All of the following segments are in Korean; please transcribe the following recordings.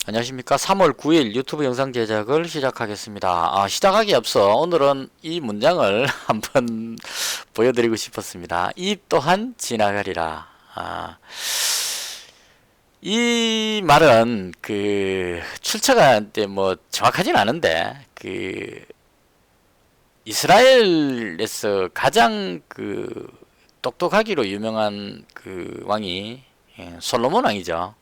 안녕하십니까. 3월 9일 유튜브 영상 제작을 시작하겠습니다. 시작하기 앞서 오늘은 이 문장을 한번 보여드리고 싶었습니다. 이 또한 지나가리라. 이 말은 출처가 이제 뭐 정확하진 않은데 이스라엘에서 가장 똑똑하기로 유명한 왕이 솔로몬 왕이죠.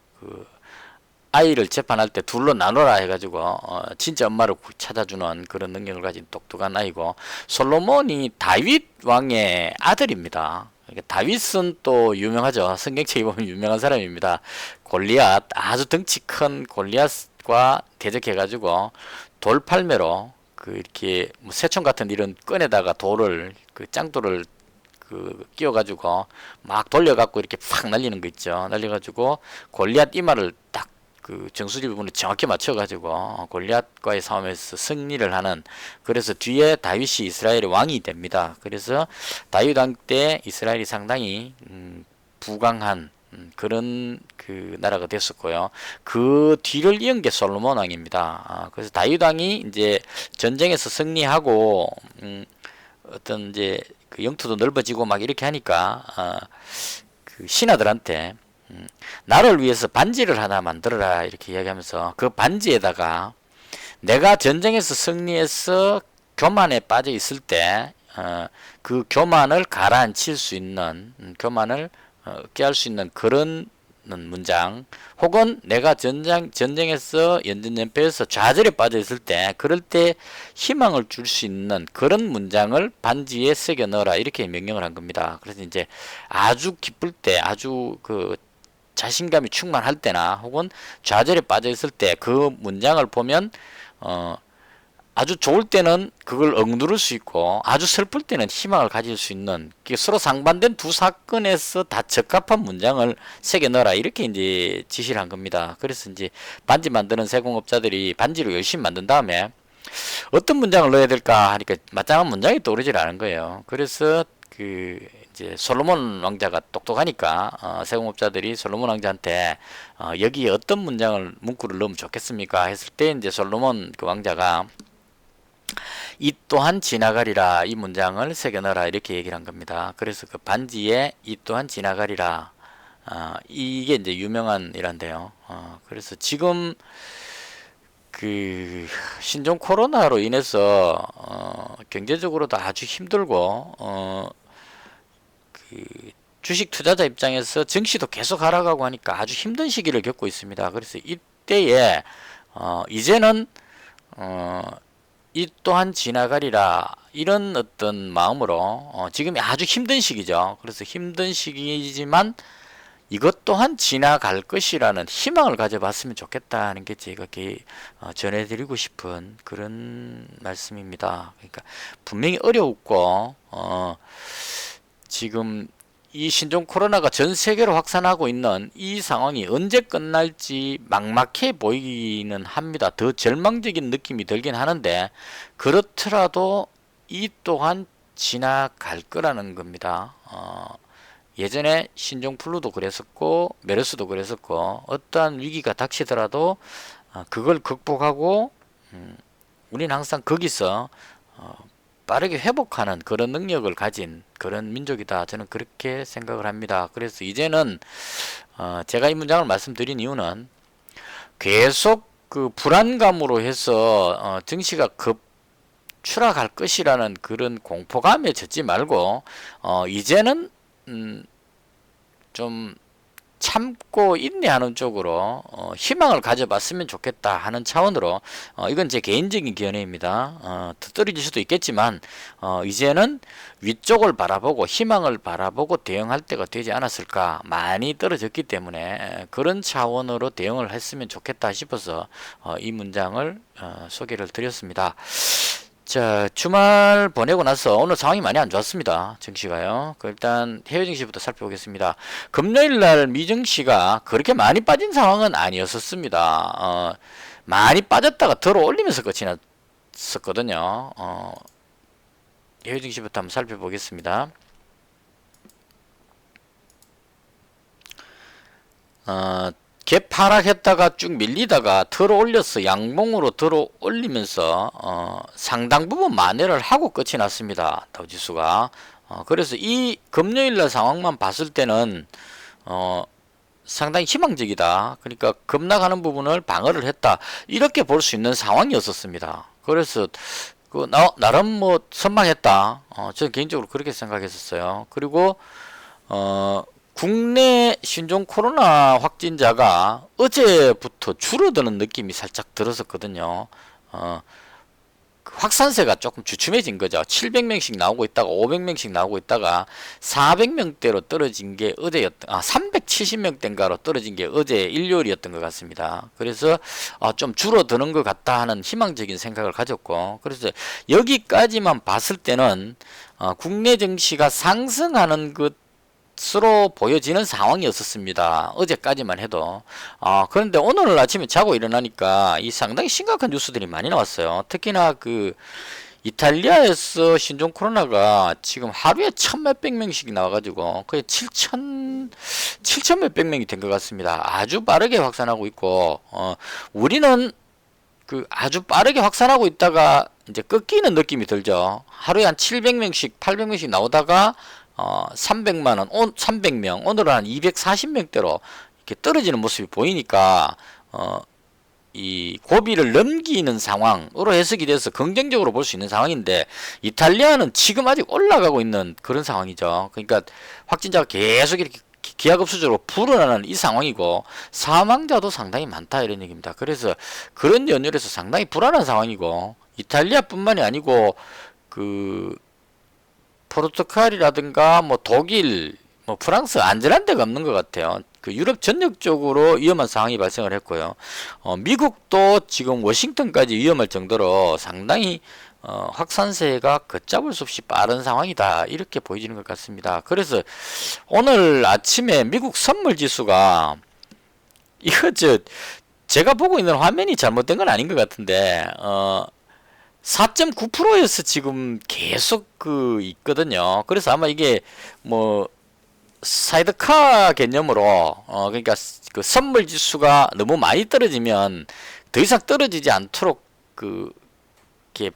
아이를 재판할 때 둘로 나눠라 해가지고 진짜 엄마를 찾아주는 그런 능력을 가진 똑똑한 아이고, 솔로몬이 다윗 왕의 아들입니다. 그러니까 다윗은 또 유명하죠. 성경책에 보면 유명한 사람입니다. 골리앗, 아주 덩치 큰 골리앗과 대적해가지고 돌팔매로 이렇게 뭐 새총 같은 이런 끈에다가 돌을 짱돌을 끼워가지고 막 돌려갖고 이렇게 팍 날리는 거 있죠. 날려가지고 골리앗 이마를 딱 정수리 부분을 정확히 맞춰가지고 골리앗과의 싸움에서 승리를 하는, 그래서 뒤에 다윗이 이스라엘의 왕이 됩니다. 그래서 다윗 왕 때 이스라엘이 상당히 부강한 그런 나라가 됐었고요. 그 뒤를 이은 게 솔로몬 왕입니다. 그래서 다윗 왕이 이제 전쟁에서 승리하고 어떤 이제 영토도 넓어지고 막 이렇게 하니까 신하들한테 나를 위해서 반지를 하나 만들어라 이렇게 이야기하면서 그 반지에다가 내가 전쟁에서 승리해서 교만에 빠져 있을 때 그 교만을 가라앉힐 수 있는, 교만을 깨할 수 있는 그런 문장, 혹은 내가 전쟁에서 연전연패해서 좌절에 빠져 있을 때 그럴 때 희망을 줄 수 있는 그런 문장을 반지에 새겨 넣어라 이렇게 명령을 한 겁니다. 그래서 이제 아주 기쁠 때, 아주 자신감이 충만할 때나 혹은 좌절에 빠져 있을 때 그 문장을 보면 아주 좋을 때는 그걸 억누를 수 있고 아주 슬플 때는 희망을 가질 수 있는, 서로 상반된 두 사건에서 다 적합한 문장을 새겨 넣어라 이렇게 이제 지시를 한 겁니다. 그래서 이제 반지 만드는 세공업자들이 반지를 열심히 만든 다음에 어떤 문장을 넣어야 될까 하니까 마땅한 문장이 떠오르질 않은 거예요. 그래서 이제 솔로몬 왕자가 똑똑하니까 세공업자들이 솔로몬 왕자한테 여기에 어떤 문구를 넣으면 좋겠습니까 했을 때 이제 솔로몬 왕자가 이 또한 지나가리라 이 문장을 새겨 넣어라 이렇게 얘기를 한 겁니다. 그래서 그 반지에 이 또한 지나가리라, 이게 이제 유명한 이란데요. 그래서 지금 신종 코로나로 인해서 경제적으로도 아주 힘들고 주식 투자자 입장에서 증시도 계속 하락하고 하니까 아주 힘든 시기를 겪고 있습니다. 그래서 이때에 이제는 이 또한 지나가리라 이런 어떤 마음으로 지금이 아주 힘든 시기죠. 그래서 힘든 시기지만 이것 또한 지나갈 것이라는 희망을 가져봤으면 좋겠다는 게 제가 전해드리고 싶은 그런 말씀입니다. 그러니까 분명히 어려웠고 지금 이 신종 코로나가 전 세계로 확산하고 있는 이 상황이 언제 끝날지 막막해 보이기는 합니다. 더 절망적인 느낌이 들긴 하는데 그렇더라도 이 또한 지나갈 거라는 겁니다. 예전에 신종플루도 그랬었고 메르스도 그랬었고 어떠한 위기가 닥치더라도 그걸 극복하고 우리는 항상 거기서 빠르게 회복하는 그런 능력을 가진 그런 민족이다. 저는 그렇게 생각을 합니다. 그래서 이제는 제가 이 문장을 말씀드린 이유는 계속 불안감으로 해서 증시가 급 추락할 것이라는 그런 공포감에 젖지 말고 이제는 좀 참고 인내하는 쪽으로 희망을 가져봤으면 좋겠다 하는 차원으로 이건 제 개인적인 견해입니다. 떨어질 수도 있겠지만 이제는 위쪽을 바라보고 희망을 바라보고 대응할 때가 되지 않았을까. 많이 떨어졌기 때문에 그런 차원으로 대응을 했으면 좋겠다 싶어서 이 문장을 소개를 드렸습니다. 자, 주말 보내고 나서 오늘 상황이 많이 안 좋았습니다. 증시가요. 일단 해외 증시부터 살펴보겠습니다. 금요일 날 미증시가 그렇게 많이 빠진 상황은 아니었었습니다. 많이 빠졌다가 들어 올리면서 끝이 났었거든요. 해외 증시부터 한번 살펴보겠습니다. 개파락했다가 쭉 밀리다가 들어 올려서 양봉으로 들어 올리면서 상당 부분 만회를 하고 끝이 났습니다. 다우지수가. 그래서 이 금요일날 상황만 봤을 때는 상당히 희망적이다. 그러니까 급락하는 부분을 방어를 했다. 이렇게 볼 수 있는 상황이었었습니다. 그래서 나름 뭐 선방했다. 저는 개인적으로 그렇게 생각했었어요. 그리고 국내 신종 코로나 확진자가 어제부터 줄어드는 느낌이 살짝 들었었거든요. 확산세가 조금 주춤해진 거죠. 700명씩 나오고 있다가 500명씩 나오고 있다가 400명대로 떨어진 게 370명대인가로 떨어진 게 어제 일요일이었던 것 같습니다. 그래서 좀 줄어드는 것 같다 하는 희망적인 생각을 가졌고, 그래서 여기까지만 봤을 때는 국내 증시가 상승하는 것으로 보여지는 상황이었습니다. 어제까지만 해도. 그런데 오늘 아침에 자고 일어나니까 이 상당히 심각한 뉴스들이 많이 나왔어요. 특히나 그 이탈리아에서 신종 코로나가 지금 하루에 1,몇백 명씩 나와가지고 거의 7천 몇백 명이 된 것 같습니다. 아주 빠르게 확산하고 있고, 우리는 그 아주 빠르게 확산하고 있다가 이제 꺾이는 느낌이 들죠. 하루에 한 700명씩 800명씩 나오다가 300만 원, 300명, 오늘은 한 240명대로 이렇게 떨어지는 모습이 보이니까, 이 고비를 넘기는 상황으로 해석이 돼서 긍정적으로 볼 수 있는 상황인데, 이탈리아는 지금 아직 올라가고 있는 그런 상황이죠. 그러니까 확진자가 계속 이렇게 기하급수적으로 불어나는 이 상황이고, 사망자도 상당히 많다 이런 얘기입니다. 그래서 그런 연유에서 상당히 불안한 상황이고, 이탈리아뿐만이 아니고 그 포르투갈이라든가 뭐 독일, 뭐 프랑스 안전한 데가 없는 것 같아요. 그 유럽 전역적으로 위험한 상황이 발생을 했고요. 미국도 지금 워싱턴까지 위험할 정도로 상당히 확산세가 걷잡을 수 없이 빠른 상황이다 이렇게 보여지는 것 같습니다. 그래서 오늘 아침에 미국 선물 지수가 제가 보고 있는 화면이 잘못된 건 아닌 것 같은데 4.9%에서 지금 계속 있거든요. 그래서 아마 이게 뭐 사이드카 개념으로 그러니까 그 선물 지수가 너무 많이 떨어지면 더 이상 떨어지지 않도록 이렇게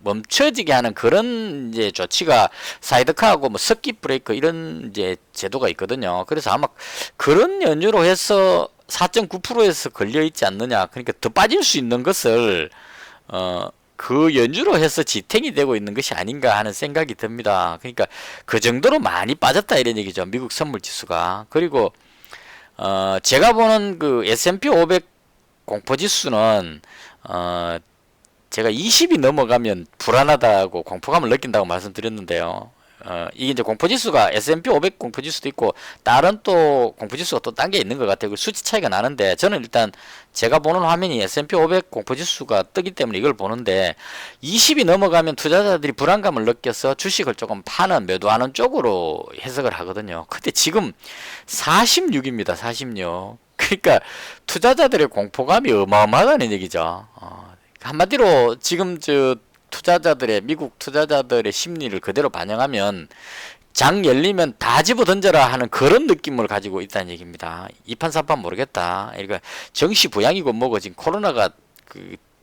멈춰지게 하는 그런 이제 조치가 사이드카하고 뭐 서킷 브레이커 이런 이제 제도가 있거든요. 그래서 아마 그런 연유로 해서 4.9%에서 걸려 있지 않느냐. 그러니까 더 빠질 수 있는 것을 그 연주로 해서 지탱이 되고 있는 것이 아닌가 하는 생각이 듭니다. 그러니까 그 정도로 많이 빠졌다 이런 얘기죠. 미국 선물 지수가. 그리고 제가 보는 그 S&P 500 공포 지수는 제가 20이 넘어가면 불안하다고 공포감을 느낀다고 말씀드렸는데요. 이게 이제 공포지수가 S&P 500 공포지수도 있고 다른 또 공포지수가 또 딴 게 있는 것 같아요. 그 수치 차이가 나는데 저는 일단 제가 보는 화면이 S&P 500 공포지수가 뜨기 때문에 이걸 보는데 20이 넘어가면 투자자들이 불안감을 느껴서 주식을 조금 파는 매도하는 쪽으로 해석을 하거든요. 근데 지금 46입니다. 46. 그러니까 투자자들의 공포감이 어마어마하다는 얘기죠. 한마디로 지금 미국 투자자들의 심리를 그대로 반영하면 장 열리면 다 집어 던져라 하는 그런 느낌을 가지고 있다는 얘기입니다. 이판삼판 모르겠다. 그러니까 정시 부양이고 뭐고 지금 코로나가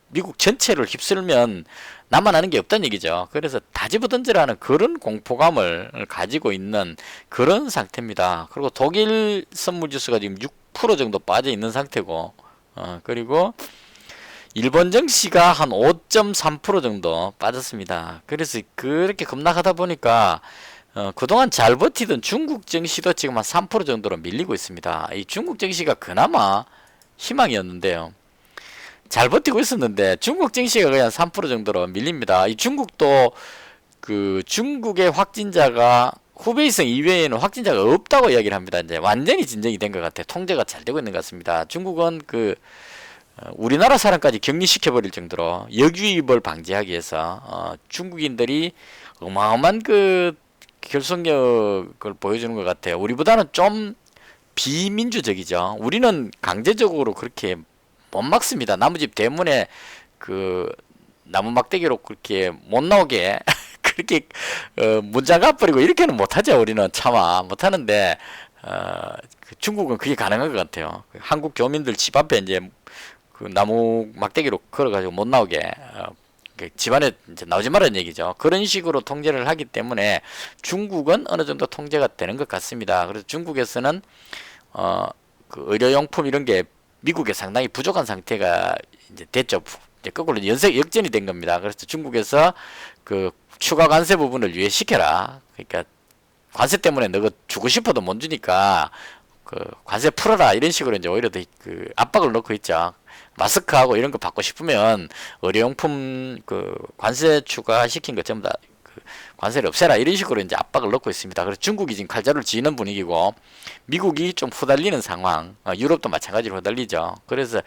미국 전체를 휩쓸면 나만 하는 게 없다는 얘기죠. 그래서 다 집어 던져라 는 그런 공포감을 가지고 있는 그런 상태입니다. 그리고 독일 선물지수가 지금 6% 정도 빠져 있는 상태고, 그리고 일본 증시가 한 5.3% 정도 빠졌습니다. 그래서 그렇게 급락하다 보니까 그동안 잘 버티던 중국 증시도 지금 한 3% 정도로 밀리고 있습니다. 이 중국 증시가 그나마 희망이었는데요. 잘 버티고 있었는데 중국 증시가 거의 한 3% 정도로 밀립니다. 이 중국도 중국의 확진자가 후베이성 이외에는 확진자가 없다고 이야기를 합니다. 이제 완전히 진정이 된 것 같아요. 통제가 잘 되고 있는 것 같습니다. 중국은 우리나라 사람까지 격리시켜버릴 정도로 역유입을 방지하기 위해서 중국인들이 어마어마한 결속력을 보여주는 것 같아요. 우리보다는 좀 비민주적이죠. 우리는 강제적으로 그렇게 못 막습니다. 나무집 대문에 나무 막대기로 그렇게 못 나오게 그렇게 문장 가버리고 이렇게는 못하죠. 우리는 차마 못하는데 그 중국은 그게 가능한 것 같아요. 한국 교민들 집 앞에 이제 그 나무 막대기로 걸어가지고 못 나오게 집안에 이제 나오지 말라는 얘기죠. 그런 식으로 통제를 하기 때문에 중국은 어느 정도 통제가 되는 것 같습니다. 그래서 중국에서는 그 의료용품 이런 게 미국에 상당히 부족한 상태가 이제 됐죠. 이제 거꾸로 역전이 된 겁니다. 그래서 중국에서 그 추가 관세 부분을 유예시켜라. 그러니까 관세 때문에 너가 주고 싶어도 못 주니까 그 관세 풀어라 이런 식으로 이제 오히려 더 그 압박을 넣고 있죠. 마스크하고 이런 거 받고 싶으면 의료용품 그 관세 추가시킨 거 전부 다 그 관세를 없애라 이런 식으로 이제 압박을 넣고 있습니다. 그래서 중국이 지금 칼자루를 쥐는 분위기고 미국이 좀 후달리는 상황, 유럽도 마찬가지로 후달리죠. 그래서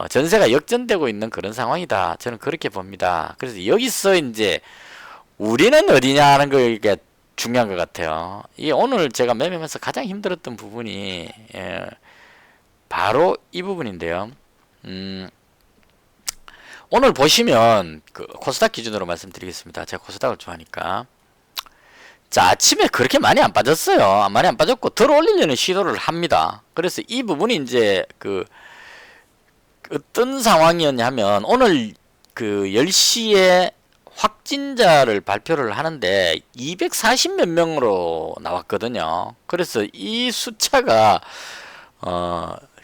전세가 역전되고 있는 그런 상황이다. 저는 그렇게 봅니다. 그래서 여기서 이제 우리는 어디냐 하는 게 중요한 것 같아요. 이 오늘 제가 매매하면서 가장 힘들었던 부분이 바로 이 부분인데요. 오늘 보시면 그 코스닥 기준으로 말씀드리겠습니다. 제가 코스닥을 좋아하니까. 자, 아침에 그렇게 많이 안 빠졌어요. 많이 안 빠졌고 들어 올리려는 시도를 합니다. 그래서 이 부분이 이제 그 어떤 상황이었냐면 오늘 그 10시에 확진자를 발표를 하는데 240몇 명으로 나왔거든요. 그래서 이 숫자가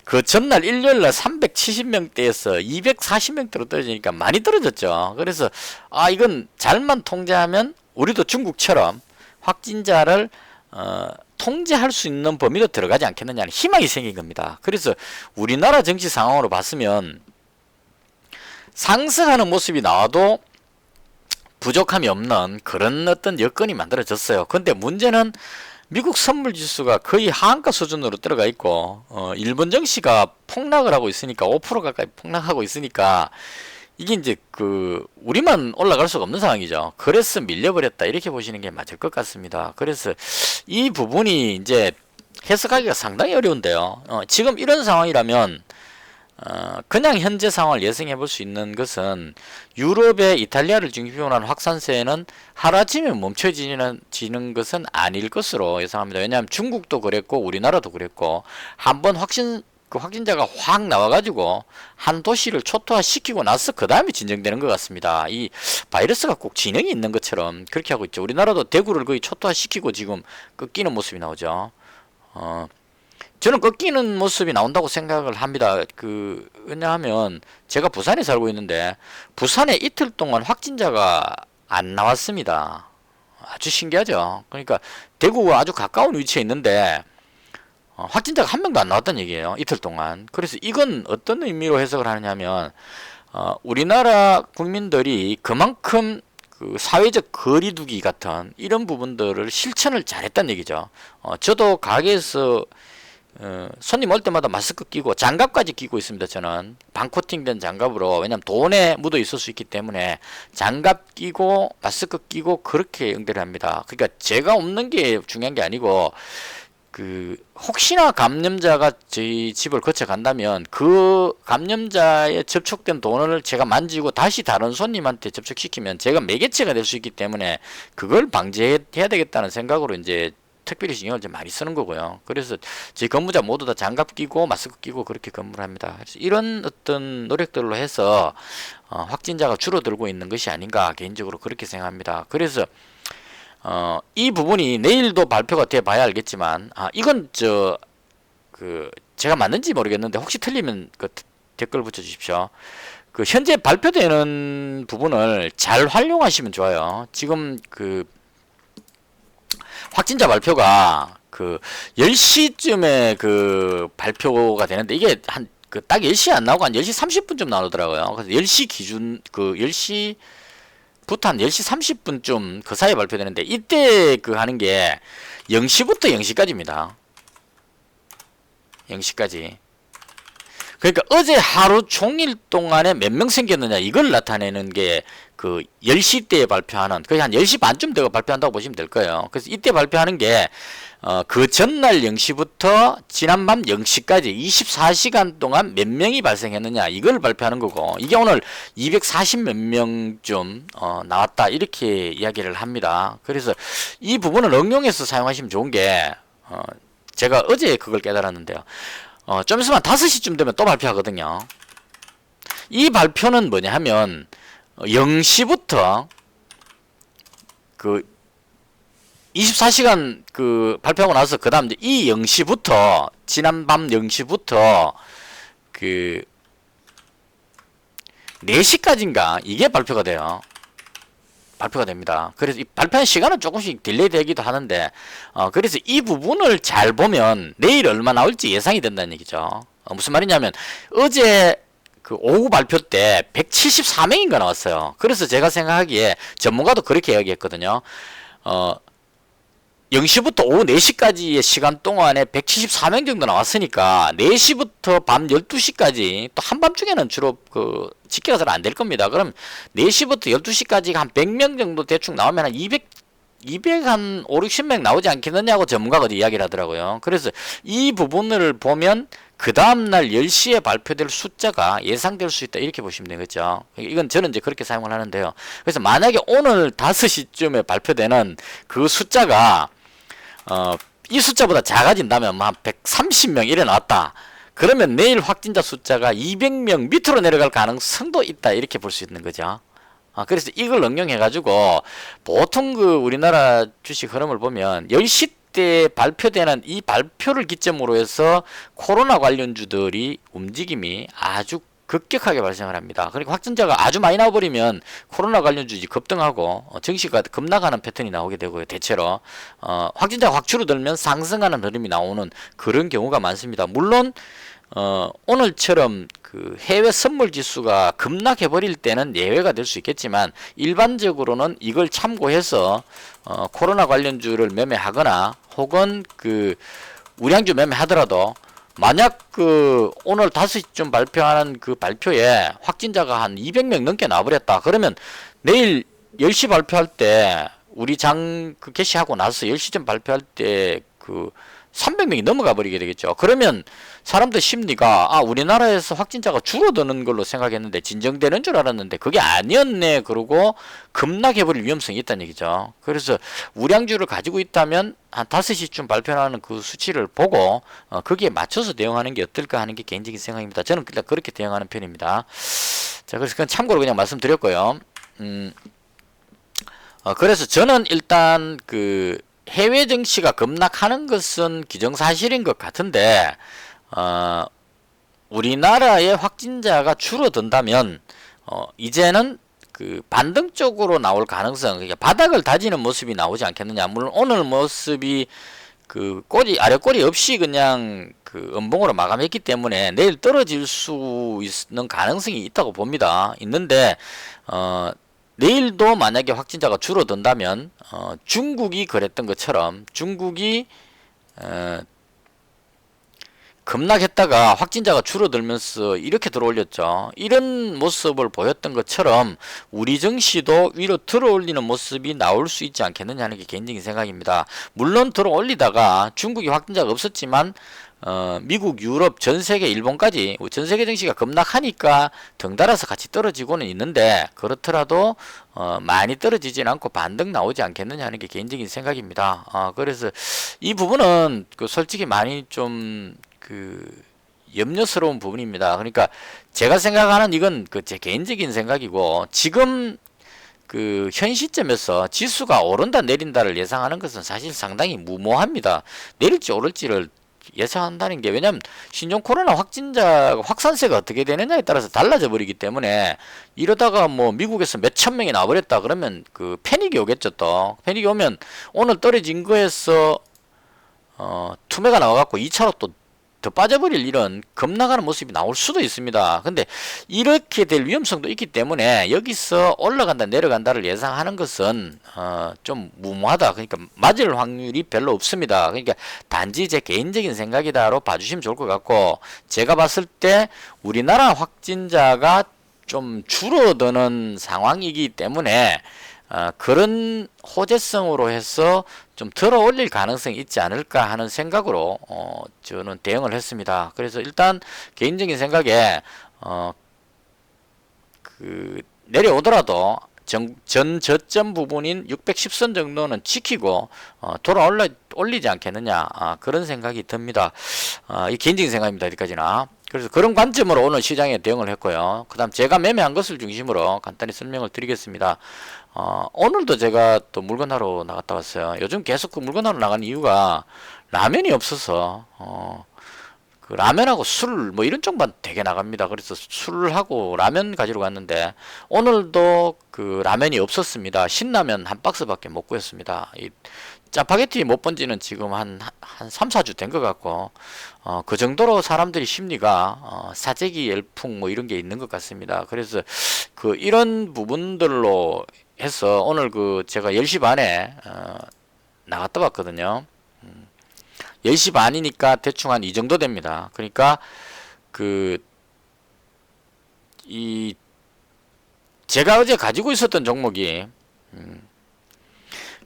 그 전날 일요일날 370명대에서 240명대로 떨어지니까 많이 떨어졌죠. 그래서 이건 잘만 통제하면 우리도 중국처럼 확진자를 통제할 수 있는 범위로 들어가지 않겠느냐는 희망이 생긴 겁니다. 그래서 우리나라 정치 상황으로 봤으면 상승하는 모습이 나와도 부족함이 없는 그런 어떤 여건이 만들어졌어요. 근데 문제는 미국 선물 지수가 거의 하한가 수준으로 들어가 있고 일본 증시가 폭락을 하고 있으니까 5% 가까이 폭락하고 있으니까 이게 이제 그 우리만 올라갈 수가 없는 상황이죠. 그래서 밀려버렸다 이렇게 보시는 게 맞을 것 같습니다. 그래서 이 부분이 이제 해석하기가 상당히 어려운데요. 지금 이런 상황이라면 그냥 현재 상황을 예상해 볼 수 있는 것은 유럽의 이탈리아를 중심으로 한 확산세는 하루아침에 멈춰지는 것은 아닐 것으로 예상합니다. 왜냐하면 중국도 그랬고 우리나라도 그랬고 한번 확진자가 확 나와가지고 한 도시를 초토화시키고 나서 그 다음에 진정되는 것 같습니다. 이 바이러스가 꼭 진영이 있는 것처럼 그렇게 하고 있죠. 우리나라도 대구를 거의 초토화시키고 지금 꺾이는 모습이 나오죠. 저는 꺾이는 모습이 나온다고 생각을 합니다. 왜냐하면 제가 부산에 살고 있는데 부산에 이틀 동안 확진자가 안 나왔습니다. 아주 신기하죠. 그러니까 대구가 아주 가까운 위치에 있는데 확진자가 한 명도 안 나왔다는 얘기예요. 이틀 동안. 그래서 이건 어떤 의미로 해석을 하느냐면 우리나라 국민들이 그만큼 그 사회적 거리두기 같은 이런 부분들을 실천을 잘했다는 얘기죠. 저도 가게에서 손님 올 때마다 마스크 끼고 장갑까지 끼고 있습니다. 저는 반코팅된 장갑으로. 왜냐면 돈에 묻어 있을 수 있기 때문에 장갑 끼고 마스크 끼고 그렇게 응대를 합니다. 그러니까 제가 없는 게 중요한 게 아니고 혹시나 감염자가 저희 집을 거쳐 간다면 그 감염자의 접촉된 돈을 제가 만지고 다시 다른 손님한테 접촉시키면 제가 매개체가 될 수 있기 때문에 그걸 방지해야 되겠다는 생각으로 이제 특별히 신경을 좀 많이 쓰는 거고요. 그래서 제 근무자 모두 다 장갑 끼고 마스크 끼고 그렇게 근무를 합니다. 그래서 이런 어떤 노력들로 해서 확진자가 줄어들고 있는 것이 아닌가 개인적으로 그렇게 생각합니다. 그래서 이 부분이 내일도 발표가 돼 봐야 알겠지만 이건 제가 맞는지 모르겠는데 혹시 틀리면 댓글 붙여 주십시오. 현재 발표되는 부분을 잘 활용하시면 좋아요. 지금 확진자 발표가 10시쯤에 발표가 되는데 이게 딱 10시에 안 나오고 한 10시 30분쯤 나오더라고요. 그래서 10시 기준 10시부터 한 10시 30분쯤 그 사이에 발표되는데 이때 하는 게 0시부터 0시까지입니다. 0시까지. 그러니까 어제 하루 종일 동안에 몇 명 생겼느냐 이걸 나타내는 게 10시 때 발표하는 거의 한 10시 반쯤 되고 발표한다고 보시면 될 거예요. 그래서 이때 발표하는 게 그 전날 0시부터 지난밤 0시까지 24시간 동안 몇 명이 발생했느냐 이걸 발표하는 거고 이게 오늘 240 몇 명쯤 나왔다 이렇게 이야기를 합니다. 그래서 이 부분을 응용해서 사용하시면 좋은 게 제가 어제 그걸 깨달았는데요. 좀 있으면 5시쯤 되면 또 발표하거든요. 이 발표는 뭐냐 하면 0시부터 그 24시간 그 발표하고 나서 그 다음 이 0시부터 지난 밤 0시부터 그 4시까지인가 이게 발표가 돼요. 발표가 됩니다. 그래서 이 발표하는 시간은 조금씩 딜레이 되기도 하는데 그래서 이 부분을 잘 보면 내일 얼마 나올지 예상이 된다는 얘기죠. 무슨 말이냐면 어제 그 오후 발표 때 174명인가 나왔어요. 그래서 제가 생각하기에 전문가도 그렇게 이야기했거든요. 0시부터 오후 4시까지의 시간 동안에 174명 정도 나왔으니까 4시부터 밤 12시까지 또 한밤중에는 주로 그 집계가 잘 안 될 겁니다. 그럼 4시부터 12시까지 한 100명 정도 대충 나오면 한 200 한 5, 60명 나오지 않겠느냐고 전문가가 어디 이야기를 하더라고요. 그래서 이 부분을 보면 그 다음날 10시에 발표될 숫자가 예상될 수 있다 이렇게 보시면 되겠죠. 이건 저는 이제 그렇게 사용을 하는데요. 그래서 만약에 오늘 5시쯤에 발표되는 그 숫자가 이 숫자보다 작아진다면 한 130명 이래 나왔다. 그러면 내일 확진자 숫자가 200명 밑으로 내려갈 가능성도 있다 이렇게 볼 수 있는 거죠. 그래서 이걸 응용해 가지고 보통 그 우리나라 주식 흐름을 보면 10시 때 발표되는 이 발표를 기점으로 해서 코로나 관련주들이 움직임이 아주 급격하게 발생을 합니다. 그러니까 확진자가 아주 많이 나와버리면 코로나 관련주지 급등하고 증시가 급락하는 패턴이 나오게 되고요. 대체로 확진자가 확 줄어들면 상승하는 흐름이 나오는 그런 경우가 많습니다. 물론 오늘처럼 그 해외 선물 지수가 급락해버릴 때는 예외가 될 수 있겠지만 일반적으로는 이걸 참고해서 코로나 관련주를 매매하거나 혹은 그 우량주 매매하더라도 만약 그 오늘 5시쯤 발표하는 그 발표에 확진자가 한 200명 넘게 나와버렸다. 그러면 내일 10시 발표할 때 우리 장 그 개시하고 나서 10시쯤 발표할 때 그 300명이 넘어가 버리게 되겠죠. 그러면 사람들 심리가 우리나라에서 확진자가 줄어드는 걸로 생각했는데 진정되는 줄 알았는데 그게 아니었네 그러고 급락해버릴 위험성이 있다는 얘기죠. 그래서 우량주를 가지고 있다면 한 5시쯤 발표하는 그 수치를 보고 거기에 맞춰서 대응하는 게 어떨까 하는 게 개인적인 생각입니다. 저는 일단 그렇게 대응하는 편입니다. 자, 그래서 그건 참고로 그냥 말씀드렸고요. 그래서 저는 일단 그 해외 증시가 급락하는 것은 기정사실인 것 같은데 우리나라의 확진자가 줄어든다면 이제는 그 반등 쪽으로 나올 가능성, 그러니까 바닥을 다지는 모습이 나오지 않겠느냐. 물론 오늘 모습이 그 꼬리 아래 꼬리 없이 그냥 그 음봉으로 마감했기 때문에 내일 떨어질 수 있는 가능성이 있다고 봅니다. 있는데 내일도 만약에 확진자가 줄어든다면 중국이 그랬던 것처럼 중국이 급락했다가 확진자가 줄어들면서 이렇게 들어올렸죠. 이런 모습을 보였던 것처럼 우리 증시도 위로 들어올리는 모습이 나올 수 있지 않겠느냐 하는 게 개인적인 생각입니다. 물론 들어올리다가 중국이 확진자가 없었지만 미국, 유럽, 전세계, 일본까지 전세계 증시가 급락하니까 덩달아서 같이 떨어지고는 있는데 그렇더라도 많이 떨어지진 않고 반등 나오지 않겠느냐 하는 게 개인적인 생각입니다. 그래서 이 부분은 그 솔직히 많이 좀 그 염려스러운 부분입니다. 그러니까 제가 생각하는 이건 그 제 개인적인 생각이고 지금 그 현 시점에서 지수가 오른다 내린다를 예상하는 것은 사실 상당히 무모합니다. 내릴지 오를지를 예상한다는 게 왜냐하면 신종 코로나 확진자 확산세가 어떻게 되느냐에 따라서 달라져 버리기 때문에 이러다가 뭐 미국에서 몇천 명이 나와버렸다 그러면 그 패닉이 오겠죠. 또 패닉이 오면 오늘 떨어진 거에서 투매가 나와갖고 2차로 또 더 빠져버릴 이런 급락하는 모습이 나올 수도 있습니다. 근데 이렇게 될 위험성도 있기 때문에 여기서 올라간다 내려간다를 예상하는 것은 좀 무모하다. 그러니까 맞을 확률이 별로 없습니다. 그러니까 단지 제 개인적인 생각이다로 봐주시면 좋을 것 같고 제가 봤을 때 우리나라 확진자가 좀 줄어드는 상황이기 때문에 그런 호재성으로 해서 좀 들어 올릴 가능성이 있지 않을까 하는 생각으로 저는 대응을 했습니다. 그래서 일단 개인적인 생각에 그 내려오더라도 전 저점 부분인 610선 정도는 지키고 올리지 않겠느냐, 그런 생각이 듭니다. 이 개인적인 생각입니다. 여기까지나. 그래서 그런 관점으로 오늘 시장에 대응을 했고요. 그 다음 제가 매매한 것을 중심으로 간단히 설명을 드리겠습니다. 오늘도 제가 또 물건하러 나갔다 왔어요. 요즘 계속 그 물건하러 나간 이유가 라면이 없어서 그 라면하고 술 뭐 이런 쪽만 되게 나갑니다. 그래서 술하고 라면 가지러 갔는데 오늘도 그 라면이 없었습니다. 신라면 한 박스밖에 못 구했습니다. 이 짜파게티 못 본 지는 지금 한 3, 4주 된 것 같고 그 정도로 사람들이 심리가 사재기 열풍 뭐 이런 게 있는 것 같습니다. 그래서 그 이런 부분들로 해서 오늘 그 제가 10시 반에 나갔다 왔거든요. 10시 반이니까 대충 한 이 정도 됩니다. 그러니까 제가 어제 가지고 있었던 종목이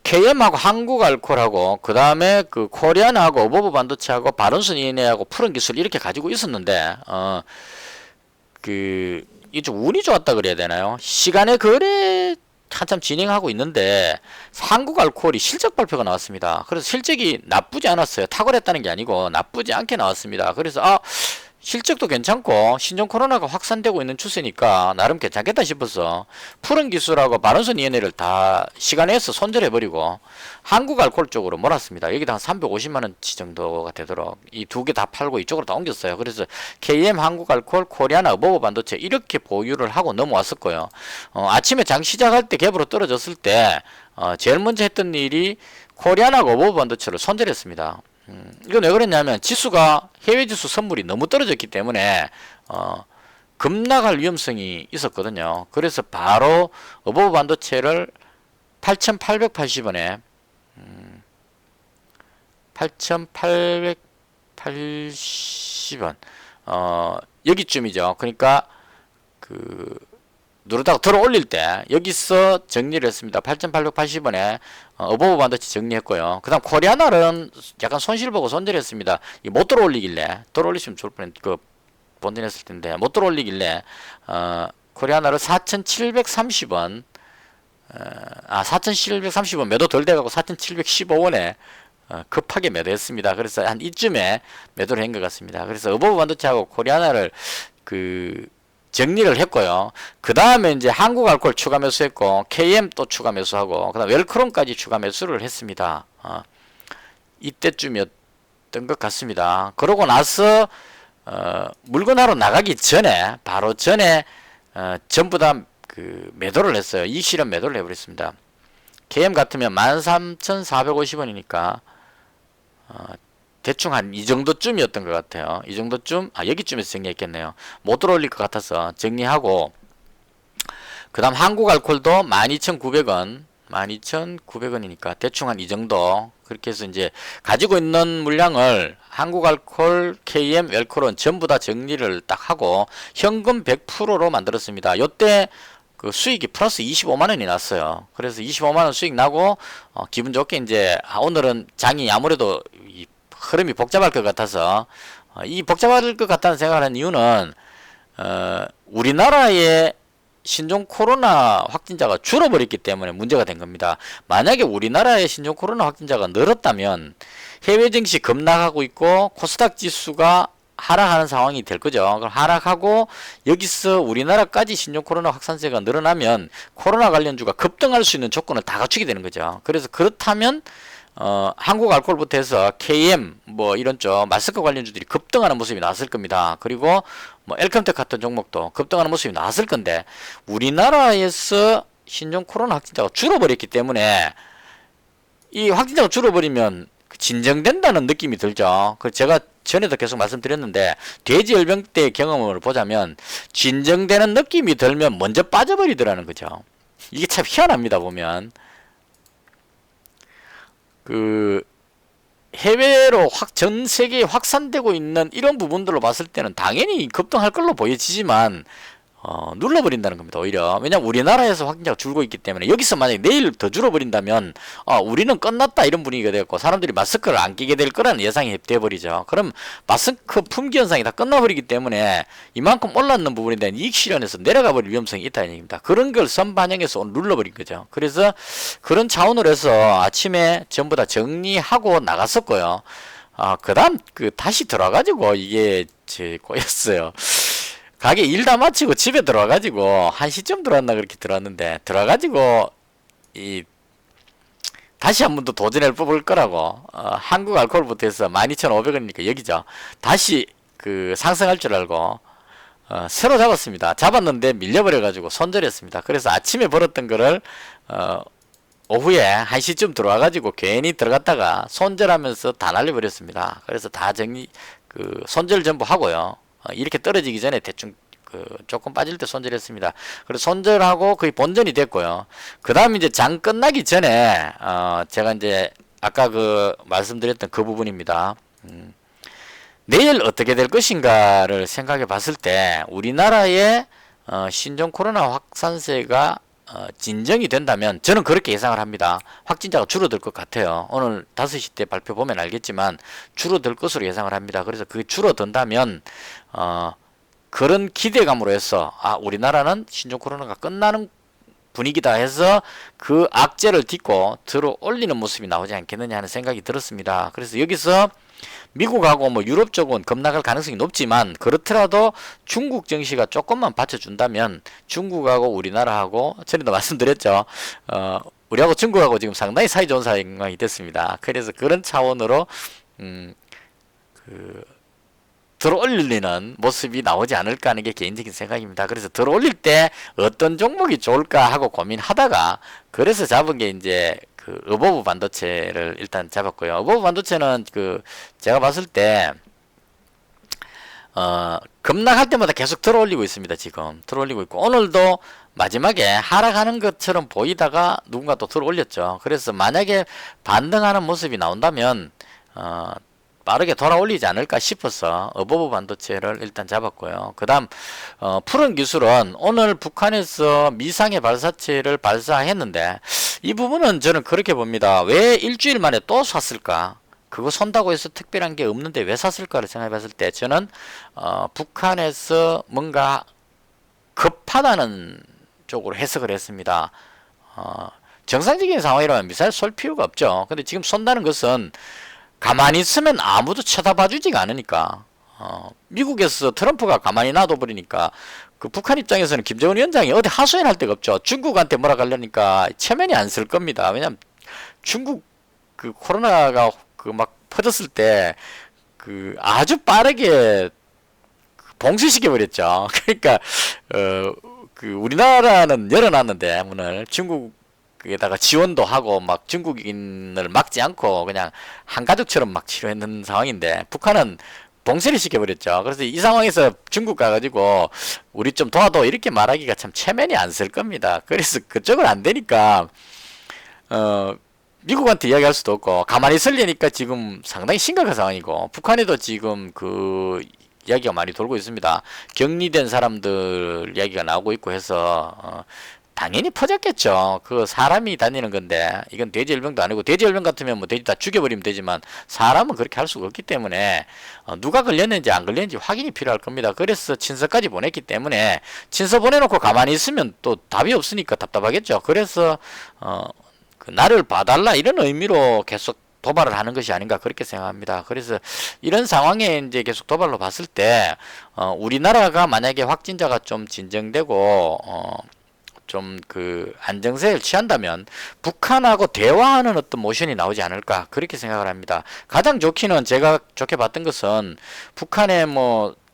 KM하고 한국알코올하고 그 다음에 그 코리아나하고 어버버 반도체하고 바른슨 ENA하고 푸른기술 이렇게 가지고 있었는데 이쪽 운이 좋았다 그래야 되나요? 시간의 거래 한참 진행하고 있는데 한국알코올이 실적 발표가 나왔습니다. 그래서 실적이 나쁘지 않았어요. 탁월했다는 게 아니고 나쁘지 않게 나왔습니다. 그래서 실적도 괜찮고 신종 코로나가 확산되고 있는 추세니까 나름 괜찮겠다 싶어서 푸른 기술하고 바른선 ENA를 다 시간에서 손절해버리고 한국알코올 쪽으로 몰았습니다. 여기다 한 350만원치 정도가 되도록 이 두 개 다 팔고 이쪽으로 다 옮겼어요. 그래서 KM 한국알코올, 코리아나, 어버버 반도체 이렇게 보유를 하고 넘어왔었고요. 아침에 장 시작할 때 갭으로 떨어졌을 때 제일 먼저 했던 일이 코리아나, 어버버 반도체를 손절했습니다. 이건 왜 그랬냐면 지수가 해외 지수 선물이 너무 떨어졌기 때문에 급락할 위험성이 있었거든요. 그래서 바로 어버버 반도체를 8,880원에 8,880원 여기쯤이죠. 그러니까 누르다가 들어 올릴 때 여기서 정리를 했습니다. 8,880원에 어버버 반도체 정리했고요. 그 다음 코리아나는 약간 손실 보고 손절했습니다. 못 들어 올리길래 들어 올리시면 좋을 뻔했 본전했을 텐데 못 들어 올리길래 코리아나를 4,730원 4,730원 매도 덜 돼가고 4,715원에 급하게 매도했습니다. 그래서 한 이쯤에 매도를 한 것 같습니다. 그래서 어버버 반도체하고 코리아나를 정리를 했고요. 그 다음에 이제 한국알코올 추가 매수했고 KM 또 추가 매수하고 그 다음 웰크롬까지 추가 매수를 했습니다. 이때쯤이었던 것 같습니다. 그러고 나서 물건하러 나가기 전에 바로 전에 전부 다 매도를 했어요. 이 실현 매도를 해버렸습니다. KM 같으면 13,450원이니까 대충 한 이 정도쯤이었던 것 같아요. 이 정도쯤, 여기쯤에서 정리했겠네요. 못 들어올릴 것 같아서 정리하고, 그 다음 한국알콜도 12,900원, 12,900원이니까 대충 한 이 정도. 그렇게 해서 이제 가지고 있는 물량을 한국알콜, KM, 웰코론 전부 다 정리를 딱 하고, 현금 100%로 만들었습니다. 요때 그 수익이 플러스 25만원이 났어요. 그래서 25만원 수익 나고, 기분 좋게 이제, 오늘은 장이 아무래도 흐름이 복잡할 것 같아서 이 복잡할 것 같다는 생각을 한 이유는 우리나라의 신종 코로나 확진자가 줄어버렸기 때문에 문제가 된 겁니다. 만약에 우리나라의 신종 코로나 확진자가 늘었다면 해외 증시 급락하고 있고 코스닥 지수가 하락하는 상황이 될 거죠. 그럼 하락하고 여기서 우리나라까지 신종 코로나 확산세가 늘어나면 코로나 관련주가 급등할 수 있는 조건을 다 갖추게 되는 거죠. 그래서 그렇다면 한국알코올부터 해서 KM 뭐 이런 쪽 마스크 관련주들이 급등하는 모습이 나왔을 겁니다. 그리고 뭐 엘컴텍 같은 종목도 급등하는 모습이 나왔을 건데 우리나라에서 신종 코로나 확진자가 줄어버렸기 때문에 이 확진자가 줄어버리면 진정된다는 느낌이 들죠. 그 제가 전에도 계속 말씀드렸는데 돼지열병 때 경험을 보자면 진정되는 느낌이 들면 먼저 빠져버리더라는 거죠. 이게 참 희한합니다. 보면 해외로 전 세계에 확산되고 있는 이런 부분들로 봤을 때는 당연히 급등할 걸로 보여지지만 눌러버린다는 겁니다. 오히려. 왜냐하면 우리나라에서 확진자가 줄고 있기 때문에 여기서 만약에 내일 더 줄어버린다면 우리는 끝났다 이런 분위기가 되고 사람들이 마스크를 안 끼게 될 거라는 예상이 되어버리죠. 그럼 마스크 품귀 현상이 다 끝나버리기 때문에 이만큼 올랐는 부분에 대한 이익 실현에서 내려가 버릴 위험성이 있다는 얘기입니다. 그런 걸 선반영해서 오늘 눌러버린 거죠. 그래서 그런 차원으로 해서 아침에 전부 다 정리하고 나갔었고요. 그 다음 다시 들어와가지고 이게 꼬였어요. 가게 일 다 마치고 집에 들어와가지고 1시쯤 들어왔나 그렇게 들어왔는데 들어와가지고 다시 한 번 더 도전해 뽑을 거라고 한국 알코올부터 해서 12,500원이니까 여기죠. 다시 상승할 줄 알고 새로 잡았습니다. 잡았는데 밀려버려가지고 손절했습니다. 그래서 아침에 벌었던 거를 오후에 1시쯤 들어와가지고 괜히 들어갔다가 손절하면서 다 날려버렸습니다. 그래서 다 손절 전부 하고요. 이렇게 떨어지기 전에 대충 조금 빠질 때 손절했습니다. 그래서 손절하고 거의 본전이 됐고요. 그 다음 이제 장 끝나기 전에 제가 이제 아까 말씀드렸던 그 부분입니다. 내일 어떻게 될 것인가를 생각해 봤을 때 우리나라의 신종 코로나 확산세가 진정이 된다면 저는 그렇게 예상을 합니다. 확진자가 줄어들 것 같아요. 오늘 5시 때 발표 보면 알겠지만 줄어들 것으로 예상을 합니다. 그래서 그게 줄어든다면 그런 기대감으로 해서 우리나라는 신종 코로나가 끝나는 분위기다 해서 그 악재를 딛고 들어 올리는 모습이 나오지 않겠느냐 하는 생각이 들었습니다. 그래서 여기서 미국하고 유럽 쪽은 급락할 가능성이 높지만 그렇더라도 중국 증시가 조금만 받쳐준다면 중국하고 우리나라하고 전에도 말씀드렸죠. 우리하고 중국하고 지금 상당히 사이 좋은 상황이 됐습니다. 그래서 그런 차원으로 들어올리는 모습이 나오지 않을까 하는 게 개인적인 생각입니다. 그래서 들어올릴 때 어떤 종목이 좋을까 하고 고민하다가 그래서 잡은 게 이제 어버브 반도체를 일단 잡았고요. 어버브 반도체는 제가 봤을 때 급락할 때마다 계속 들어올리고 있습니다. 지금 들어올리고 있고 오늘도 마지막에 하락하는 것처럼 보이다가 누군가 또 들어올렸죠. 그래서 만약에 반등하는 모습이 나온다면 빠르게 돌아올리지 않을까 싶어서 어버브 반도체를 일단 잡았고요. 그 다음 푸른 기술은 오늘 북한에서 미상의 발사체를 발사했는데 이 부분은 저는 그렇게 봅니다. 왜 일주일 만에 또 쐈을까? 그거 쏜다고 해서 특별한 게 없는데 왜 쐈을까를 생각해 봤을 때 저는 북한에서 뭔가 급하다는 쪽으로 해석을 했습니다. 정상적인 상황이라면 미사일 쏠 필요가 없죠. 근데 지금 쏜다는 것은 가만히 있으면 아무도 쳐다봐주지가 않으니까 미국에서 트럼프가 가만히 놔둬버리니까 북한 입장에서는 김정은 위원장이 어디 하소연할 데가 없죠. 중국한테 뭐라 가려니까 체면이 안 쓸 겁니다. 왜냐면 중국 코로나가 막 퍼졌을 때 아주 빠르게 봉쇄시켜 버렸죠. 그러니까 우리나라는 열어놨는데 문을 중국에다가 지원도 하고 막 중국인을 막지 않고 그냥 한 가족처럼 막 치료했는 상황인데 북한은 봉쇄를 시켜버렸죠. 그래서 이 상황에서 중국 가가지고 우리 좀 도와줘 이렇게 말하기가 참 체면이 안 쓸 겁니다. 그래서 그쪽은 안 되니까 미국한테 이야기할 수도 없고 가만히 있으려니까 지금 상당히 심각한 상황이고 북한에도 지금 이야기가 많이 돌고 있습니다. 격리된 사람들 이야기가 나오고 있고 해서 당연히 퍼졌겠죠. 사람이 다니는 건데 이건 돼지열병도 아니고 돼지열병 같으면 돼지 다 죽여버리면 되지만 사람은 그렇게 할 수가 없기 때문에 누가 걸렸는지 안 걸렸는지 확인이 필요할 겁니다. 그래서 친서까지 보냈기 때문에 친서 보내놓고 가만히 있으면 또 답이 없으니까 답답하겠죠. 그래서 나를 봐달라 이런 의미로 계속 도발을 하는 것이 아닌가 그렇게 생각합니다. 그래서 이런 상황에 이제 계속 도발로 봤을 때 우리나라가 만약에 확진자가 좀 진정되고 좀 안정세를 취한다면 북한하고 대화하는 어떤 모션이 나오지 않을까 그렇게 생각을 합니다. 가장 좋기는 제가 좋게 봤던 것은 북한의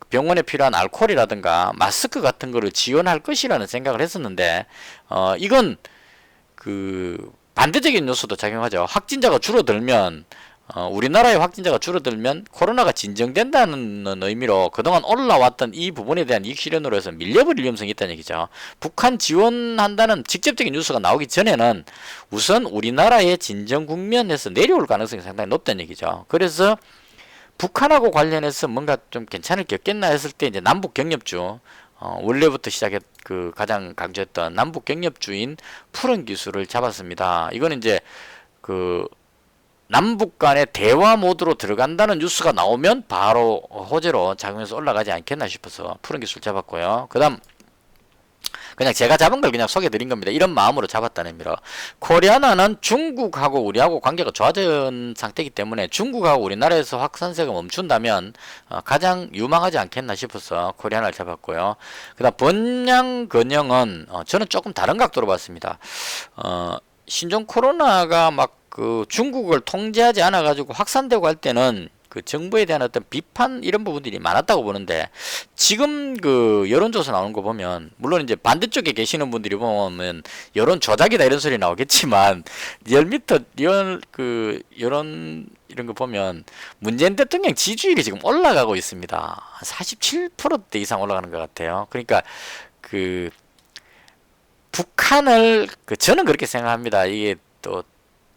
병원에 필요한 알코올이라든가 마스크 같은 거를 지원할 것이라는 생각을 했었는데 이건 반대적인 요소도 작용하죠. 확진자가 줄어들면 우리나라의 확진자가 줄어들면 코로나가 진정된다는 의미로 그동안 올라왔던 이 부분에 대한 이익 실현으로 해서 밀려버릴 위험성이 있다는 얘기죠. 북한 지원한다는 직접적인 뉴스가 나오기 전에는 우선 우리나라의 진정 국면에서 내려올 가능성이 상당히 높다는 얘기죠. 그래서 북한하고 관련해서 뭔가 좀 괜찮을 게 없겠나 했을 때 이제 남북 경협주 원래부터 시작했 그 가장 강조했던 남북 경협주인 푸른 기술을 잡았습니다. 이거는 이제 그 남북 간의 대화 모드로 들어간다는 뉴스가 나오면 바로 호재로 작용해서 올라가지 않겠나 싶어서 푸른 기술 잡았고요. 그 다음 그냥 제가 잡은 걸 그냥 소개해 드린 겁니다. 이런 마음으로 잡았다는 의미로. 코리아나는 중국하고 우리하고 관계가 좋아진 상태이기 때문에 중국하고 우리나라에서 확산세가 멈춘다면 가장 유망하지 않겠나 싶어서 코리아나를 잡았고요. 그 다음 번양근영은 저는 조금 다른 각도로 봤습니다. 신종 코로나가 막 그 중국을 통제하지 않아 가지고 확산되고 할 때는 그 정부에 대한 어떤 비판 이런 부분들이 많았다고 보는데, 지금 그 여론조사 나오는 거 보면 물론 이제 반대쪽에 계시는 분들이 보면 여론 조작이다 이런 소리 나오겠지만 리얼미터 여론 이런 거 보면 문재인 대통령 지지율이 지금 올라가고 있습니다. 47% 이상 올라가는 것 같아요. 그러니까 그 북한을 저는 그렇게 생각합니다. 이게 또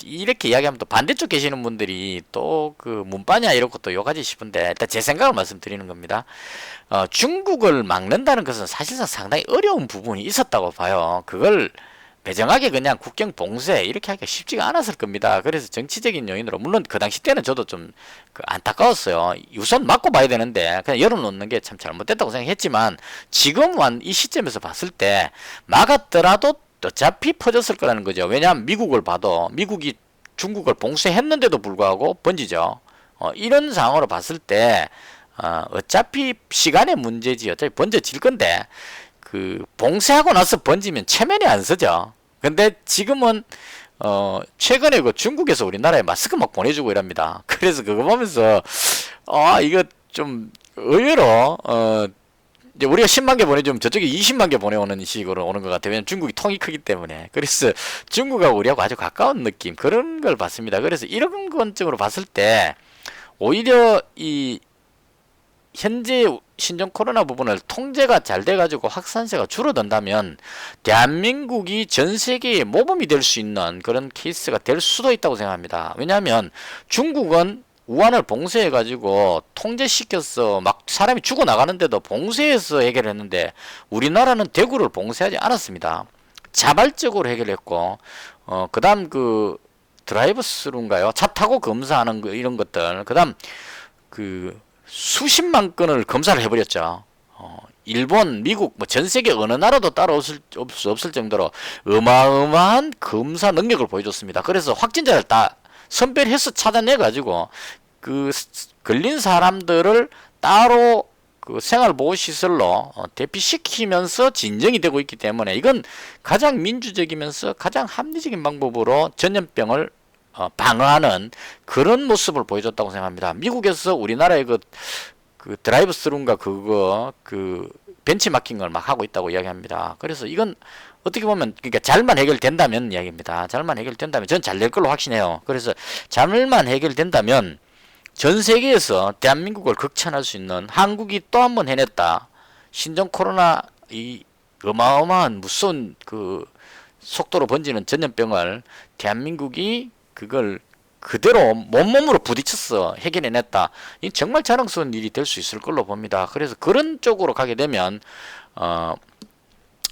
이렇게 이야기하면 또 반대쪽 계시는 분들이 또 그 문빠냐 이런 것도 욕하지 싶은데, 일단 제 생각을 말씀드리는 겁니다. 중국을 막는다는 것은 사실상 상당히 어려운 부분이 있었다고 봐요. 그걸 매정하게 그냥 국경 봉쇄 이렇게 하기가 쉽지가 않았을 겁니다. 그래서 정치적인 요인으로, 물론 그 당시 때는 저도 좀 안타까웠어요. 우선 막고 봐야 되는데 그냥 열어놓는 게 참 잘못됐다고 생각했지만, 지금 이 시점에서 봤을 때 막았더라도 어차피 퍼졌을 거라는 거죠. 왜냐하면 미국을 봐도 미국이 중국을 봉쇄했는데도 불구하고 번지죠. 이런 상황으로 봤을 때 어차피 시간의 문제지 어차피 번져질 건데, 그 봉쇄하고 나서 번지면 체면이 안 서죠. 근데 지금은 최근에 그 중국에서 우리나라에 마스크 막 보내주고 이랍니다. 그래서 그거 보면서 이거 좀 의외로 이제 우리가 10만 개 보내주면 저쪽에 20만 개 보내오는 식으로 오는 것 같아요. 왜냐면 중국이 통이 크기 때문에. 그래서 중국하고 우리하고 아주 가까운 느낌, 그런 걸 봤습니다. 그래서 이런 관점으로 봤을 때 오히려 이 현재 신종 코로나 부분을 통제가 잘 돼가지고 확산세가 줄어든다면 대한민국이 전 세계의 모범이 될 수 있는 그런 케이스가 될 수도 있다고 생각합니다. 왜냐하면 중국은 우한을 봉쇄해가지고 통제시켜서 막 사람이 죽어나가는데도 봉쇄해서 해결했는데, 우리나라는 대구를 봉쇄하지 않았습니다. 자발적으로 해결했고, 그 다음 그 드라이브 스루인가요? 차 타고 검사하는 거, 이런 것들. 그 다음 그 수십만 건을 검사를 해버렸죠. 일본, 미국, 뭐 전 세계 어느 나라도 따로 없을 정도로 어마어마한 검사 능력을 보여줬습니다. 그래서 확진자를 다 선별해서 찾아내가지고 그 걸린 사람들을 따로 그 생활보호시설로 대피시키면서 진정이 되고 있기 때문에, 이건 가장 민주적이면서 가장 합리적인 방법으로 전염병을 방어하는 그런 모습을 보여줬다고 생각합니다. 미국에서 우리나라의 그 드라이브 스루인가 그 벤치마킹을 막 하고 있다고 이야기합니다. 그래서 이건 어떻게 보면 그러니까 잘만 해결된다면 이야기입니다. 잘만 해결된다면 전 잘 될 걸로 확신해요. 그래서 잘만 해결된다면 전 세계에서 대한민국을 극찬할 수 있는, 한국이 또 한 번 해냈다. 신종 코로나 이 어마어마한 무서운 그 속도로 번지는 전염병을 대한민국이 그걸 그대로 몸몸으로 부딪혀서 해결해냈다. 이 정말 자랑스러운 일이 될 수 있을 걸로 봅니다. 그래서 그런 쪽으로 가게 되면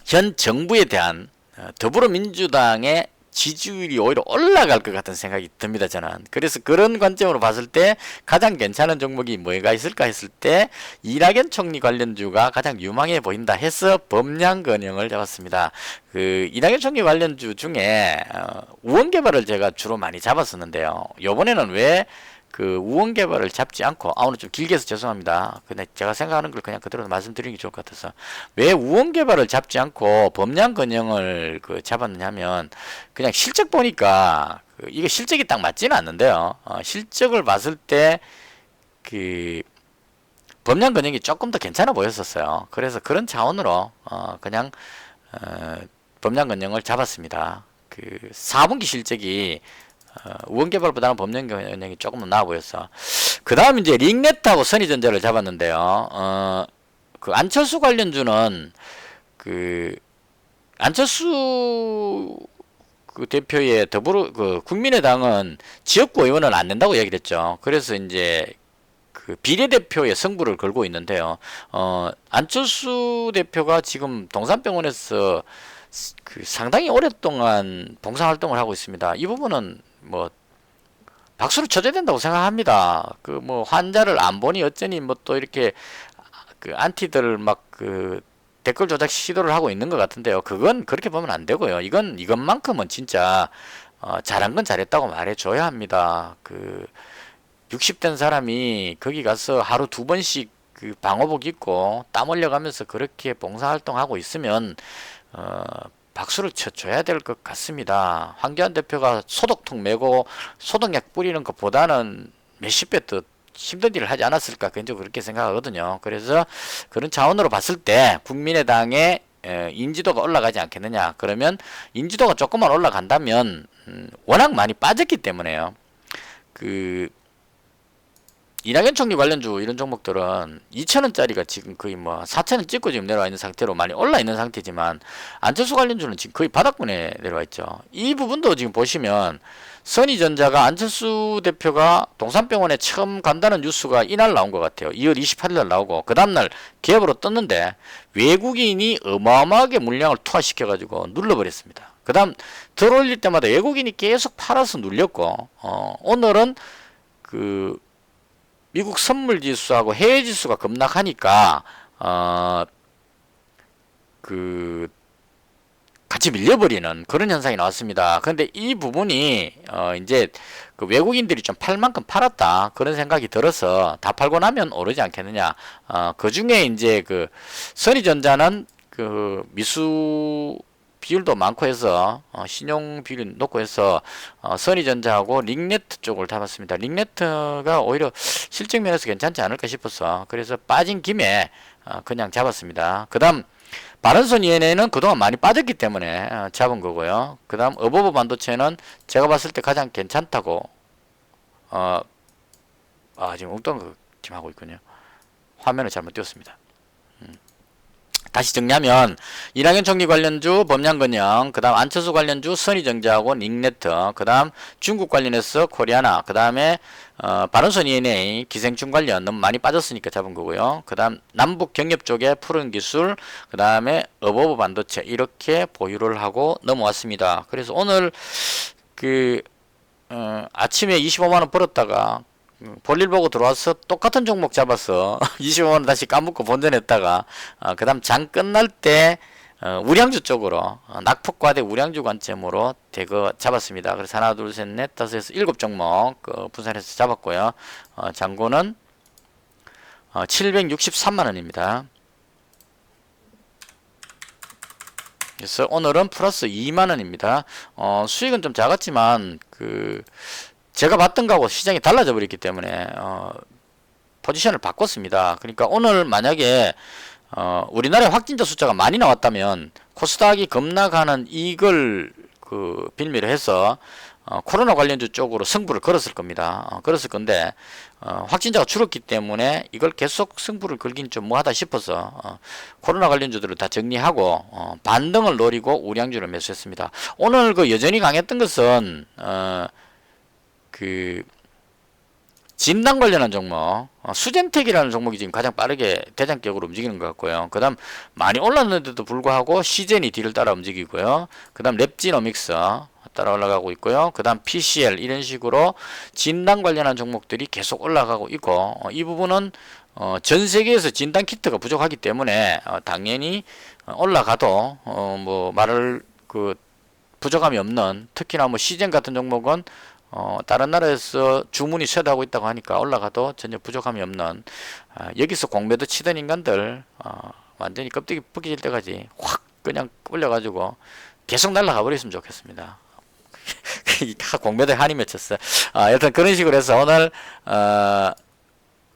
현 정부에 대한 더불어민주당의 지지율이 오히려 올라갈 것 같은 생각이 듭니다, 저는. 그래서 그런 관점으로 봤을 때 가장 괜찮은 종목이 뭐가 있을까 했을 때 이낙연 총리 관련주가 가장 유망해 보인다 해서 범량건영을 잡았습니다. 그 이낙연 총리 관련주 중에 우원개발을 제가 주로 많이 잡았었는데요. 요번에는 왜 그 우원개발을 잡지 않고, 오늘 좀 길게 해서 죄송합니다. 근데 제가 생각하는 걸 그냥 그대로 말씀드리는 게 좋을 것 같아서, 왜 우원개발을 잡지 않고 범량건영을 잡았느냐면, 그냥 실적 보니까 이게 실적이 딱 맞지는 않는데요. 실적을 봤을 때 그 범량건영이 조금 더 괜찮아 보였었어요. 그래서 그런 차원으로 그냥 범량건영을 잡았습니다. 그 4분기 실적이 우원개발보다는 범량건영이 조금 더 나아 보였어. 그 다음 이제 링넷하고 선의전자를 잡았는데요. 그 안철수 관련주는 그 안철수 그 대표의 국민의당은 지역구 의원은 안 낸다고 얘기를 했죠. 그래서 이제 그 비례대표의 승부를 걸고 있는데요. 안철수 대표가 지금 동산병원에서 그 상당히 오랫동안 봉사활동을 하고 있습니다. 이 부분은 뭐 박수를 쳐줘야 된다고 생각합니다. 그 뭐 환자를 안 보니 어쩌니 뭐 또 이렇게 그 안티들 막 그 댓글 조작 시도를 하고 있는 것 같은데요. 그건 그렇게 보면 안 되고요. 이것만큼은 진짜 잘한 건 잘했다고 말해줘야 합니다. 그 60된 사람이 거기 가서 하루 2번씩 그 방호복 입고 땀 흘려가면서 그렇게 봉사활동하고 있으면 박수를 쳐줘야 될 것 같습니다. 황교안 대표가 소독통 메고 소독약 뿌리는 것보다는 몇십 배 더 힘든 일을 하지 않았을까 개인적으로 그렇게 생각하거든요. 그래서 그런 차원으로 봤을 때 국민의당의 인지도가 올라가지 않겠느냐. 그러면 인지도가 조금만 올라간다면 워낙 많이 빠졌기 때문에요. 그 이낙연 총리 관련주 이런 종목들은 2,000원짜리가 지금 거의 뭐 4,000원 찍고 지금 내려와 있는 상태로 많이 올라 있는 상태지만 안철수 관련주는 지금 거의 바닥권에 내려와 있죠. 이 부분도 지금 보시면 선의전자가 안철수 대표가 동산병원에 처음 간다는 뉴스가 이날 나온 것 같아요. 2월 28일 날 나오고 그 다음날 기업으로 떴는데 외국인이 어마어마하게 물량을 투하시켜가지고 눌러버렸습니다. 그 다음 들어올릴 때마다 외국인이 계속 팔아서 눌렸고 오늘은 그 미국 선물 지수하고 해외 지수가 급락하니까 그 같이 밀려버리는 그런 현상이 나왔습니다. 그런데 이 부분이 이제 그 외국인들이 좀 팔 만큼 팔았다 그런 생각이 들어서 다 팔고 나면 오르지 않겠느냐. 그 중에 이제 그 선의전자는 그 미수 비율도 많고 해서 신용 비율이 높고 해서 선의전자하고 링네트 쪽을 잡았습니다. 링네트가 오히려 실적 면에서 괜찮지 않을까 싶어서 그래서 빠진 김에 그냥 잡았습니다. 그 다음 바른선 ENA는 그동안 많이 빠졌기 때문에 잡은 거고요. 그 다음 어버버 반도체는 제가 봤을 때 가장 괜찮다고 지금 엉뚱한 지금 하고 있군요. 화면을 잘못 띄웠습니다. 다시 정리하면 이낙연 총리 관련주 범양건영, 그 다음 안철수 관련주 선의정자하고 닉네트, 그 다음 중국 관련해서 코리아나, 그 다음에 바른선 ENA 기생충 관련 너무 많이 빠졌으니까 잡은 거고요. 그 다음 남북 경협 쪽에 푸른기술, 그 다음에 어버버 반도체 이렇게 보유를 하고 넘어왔습니다. 그래서 오늘 그 아침에 25만원 벌었다가 볼일 보고 들어와서 똑같은 종목 잡아서 25만원 다시 까먹고 본전했다가 그 다음 장 끝날 때 우량주 쪽으로 낙폭과대 우량주 관점으로 대거 잡았습니다. 그래서 하나 둘 셋 넷 다섯 여섯 일곱 종목 분산해서 잡았고요. 잔고는 763만원입니다. 그래서 오늘은 플러스 2만원입니다. 수익은 좀 작았지만 제가 봤던 거하고 시장이 달라져 버렸기 때문에 포지션을 바꿨습니다. 그러니까 오늘 만약에 우리나라의 확진자 숫자가 많이 나왔다면 코스닥이 급락하는 이걸 빌미로 해서 코로나 관련주 쪽으로 승부를 걸었을 겁니다. 걸었을 건데 확진자가 줄었기 때문에 이걸 계속 승부를 걸긴 좀 뭐하다 싶어서 코로나 관련주들을 다 정리하고 반등을 노리고 우량주를 매수했습니다. 오늘 여전히 강했던 것은 진단 관련한 종목, 수젠텍이라는 종목이 지금 가장 빠르게 대장격으로 움직이는 것 같고요. 그 다음 많이 올랐는데도 불구하고 시젠이 뒤를 따라 움직이고요. 그 다음 랩지노믹스 따라 올라가고 있고요. 그 다음 PCL 이런 식으로 진단 관련한 종목들이 계속 올라가고 있고 이 부분은 전 세계에서 진단 키트가 부족하기 때문에 당연히 올라가도 뭐 말을 부족함이 없는 특히나 뭐 시젠 같은 종목은 다른 나라에서 주문이 쇄도하고 있다고 하니까 올라가도 전혀 부족함이 없는 여기서 공매도 치던 인간들 완전히 껍데기 벗겨질 때까지 확 그냥 올려가지고 계속 날아가 버렸으면 좋겠습니다. 공매도에 한이 맺혔어요. 여튼 그런 식으로 해서 오늘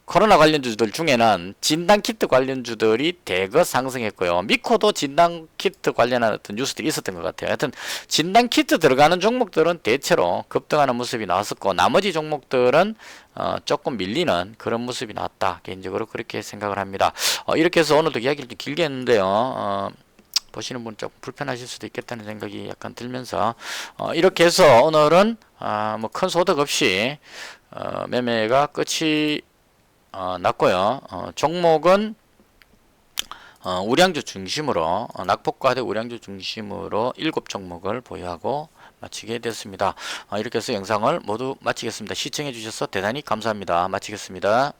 코로나 관련주들 중에는 진단키트 관련주들이 대거 상승했고요. 미코도 진단키트 관련한 어떤 뉴스들이 있었던 것 같아요. 하여튼 진단키트 들어가는 종목들은 대체로 급등하는 모습이 나왔었고 나머지 종목들은 조금 밀리는 그런 모습이 나왔다. 개인적으로 그렇게 생각을 합니다. 이렇게 해서 오늘도 이야기를 좀 길게 했는데요. 보시는 분 조금 불편하실 수도 있겠다는 생각이 약간 들면서 이렇게 해서 오늘은 뭐 큰 소득 없이 매매가 끝이 났고요. 종목은 우량주 중심으로 낙폭과대 우량주 중심으로 7종목을 보유하고 마치게 됐습니다. 이렇게 해서 영상을 모두 마치겠습니다. 시청해 주셔서 대단히 감사합니다. 마치겠습니다.